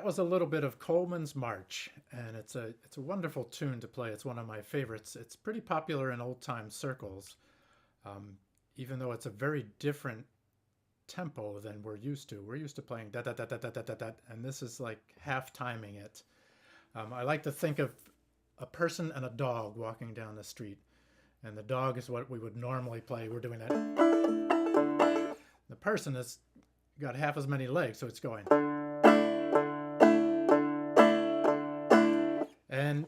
was a little bit of Coleman's March, and it's a wonderful tune to play. It's one of my favorites. It's pretty popular in old time circles, um, even though it's a very different tempo than we're used to. We're used to playing da da da da da da da da, and this is like half timing it. I like to think of a person and a dog walking down the street, and the dog is what we would normally play. We're doing that. The person has got half as many legs, so it's going. And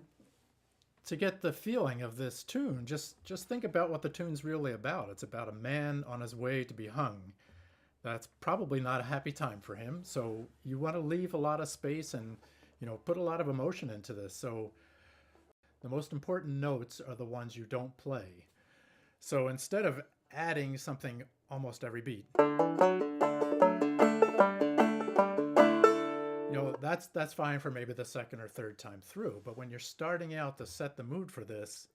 to get the feeling of this tune, just think about what the tune's really about. It's about a man on his way to be hung. That's probably not a happy time for him. So you want to leave a lot of space and, put a lot of emotion into this. So the most important notes are the ones you don't play. So instead of adding something almost every beat, that's fine for maybe the second or third time through. But when you're starting out to set the mood for this,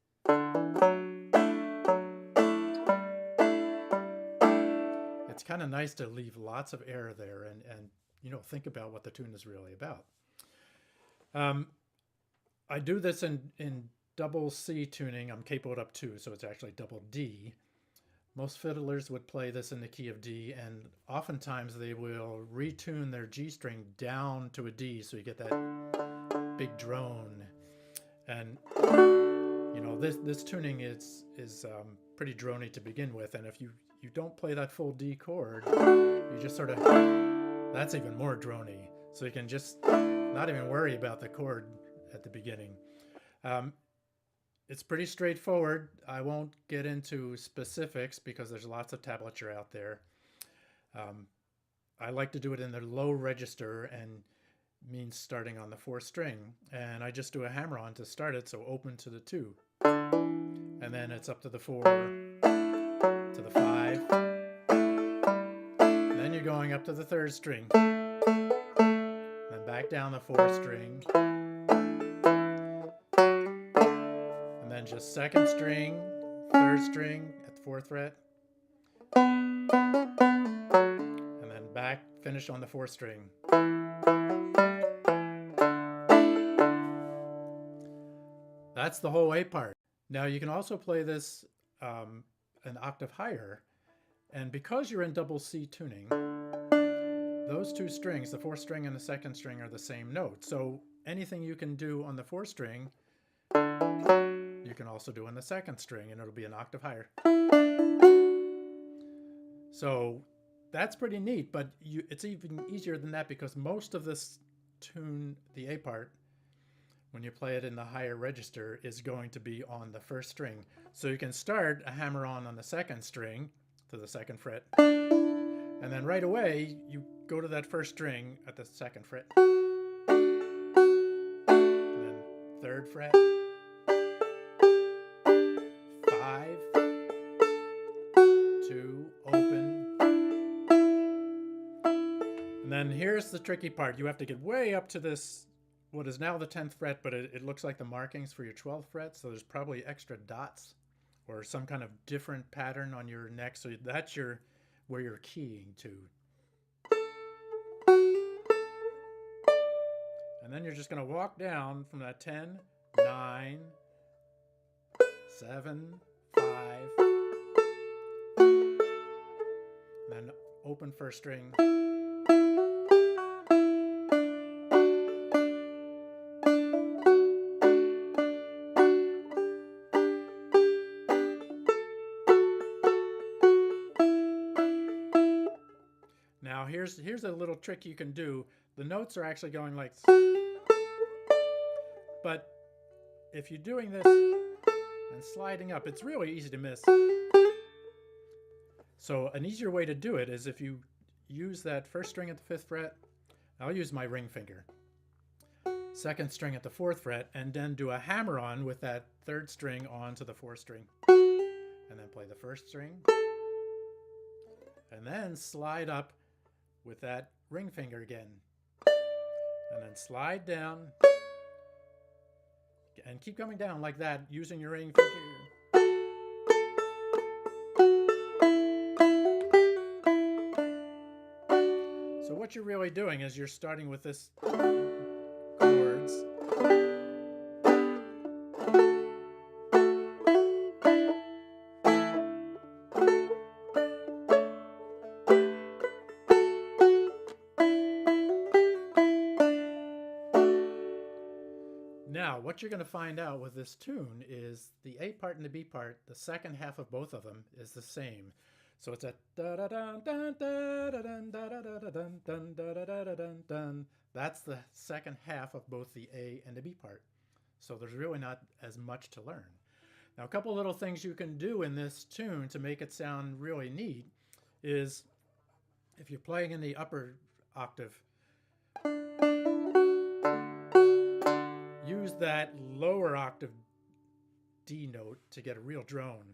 it's kind of nice to leave lots of air there and think about what the tune is really about. I do this in double C tuning. I'm capoed up 2, so it's actually double D. Most fiddlers would play this in the key of D, and oftentimes they will retune their G string down to a D, so you get that big drone. And this tuning is pretty drony to begin with, and if you don't play that full D chord, you just sort of, that's even more drony. So you can just not even worry about the chord at the beginning. It's pretty straightforward. I won't get into specifics because there's lots of tablature out there. I like to do it in the low register, and means starting on the 4th string. And I just do a hammer on to start it, so open to the 2. And then it's up to the 4, to the 5. And then you're going up to the 3rd string. Then back down the 4th string. And then just 2nd string, 3rd string at the 4th fret. And then back, finish on the 4th string. That's the whole A part. Now you can also play this an octave higher, and because you're in double C tuning, those 2 strings, the 4th string and the 2nd string, are the same note. So anything you can do on the 4th string, you can also do on the 2nd string, and it'll be an octave higher. So that's pretty neat, but it's even easier than that, because most of this tune, the A part, when you play it in the higher register, is going to be on the 1st string. So you can start a hammer on the 2nd string to the 2nd fret, and then right away you go to that 1st string at the 2nd fret, and then 3rd fret, 5, 2, open. And then here's the tricky part. You have to get way up to this, what is now the 10th fret, but it looks like the markings for your 12th fret, so there's probably extra dots or some kind of different pattern on your neck, so that's where you're keying to. And then you're just going to walk down from that 10, 9, 7, 5, then open 1st string. Now here's a little trick you can do. The notes are actually going like this. But if you're doing this and sliding up, it's really easy to miss. So an easier way to do it is if you use that 1st string at the 5th fret, I'll use my ring finger, 2nd string at the 4th fret, and then do a hammer on with that 3rd string onto the 4th string, and then play the 1st string, and then slide up with that ring finger again, and then slide down and keep coming down like that using your ring finger. So what you're really doing is you're starting with this Now, what you're going to find out with this tune is the A part and the B part, the second half of both of them is the same. So it's a da da da da da da da da da da da da da. That's the second half of both the A and the B part. So there's really not as much to learn. Now, a couple little things you can do in this tune to make it sound really neat is if you're playing in the upper octave, use that lower octave D note to get a real drone.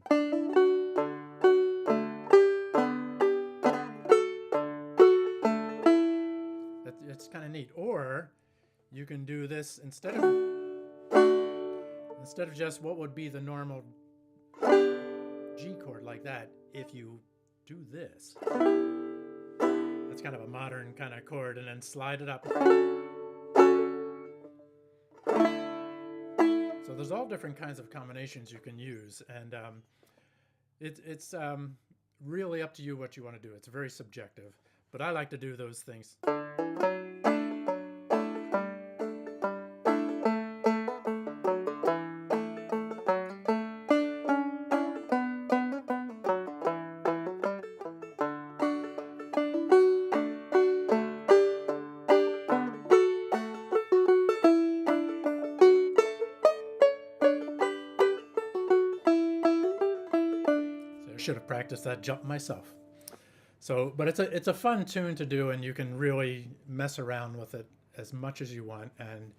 It's kind of neat. Or you can do this instead of just what would be the normal G chord like that. If you do this, that's kind of a modern kind of chord, and then slide it up. So there's all different kinds of combinations you can use, and it's really up to you what you want to do. It's very subjective, but I like to do those things. Should have practiced that jump myself. So, but it's a fun tune to do, and you can really mess around with it as much as you want. And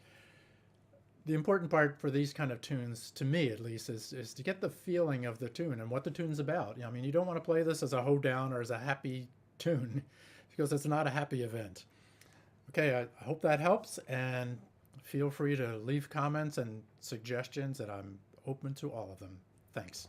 the important part for these kind of tunes, to me at least, is to get the feeling of the tune and what the tune's about. I mean, you don't want to play this as a hoedown or as a happy tune because it's not a happy event. Okay, I hope that helps, and feel free to leave comments and suggestions, and I'm open to all of them. Thanks.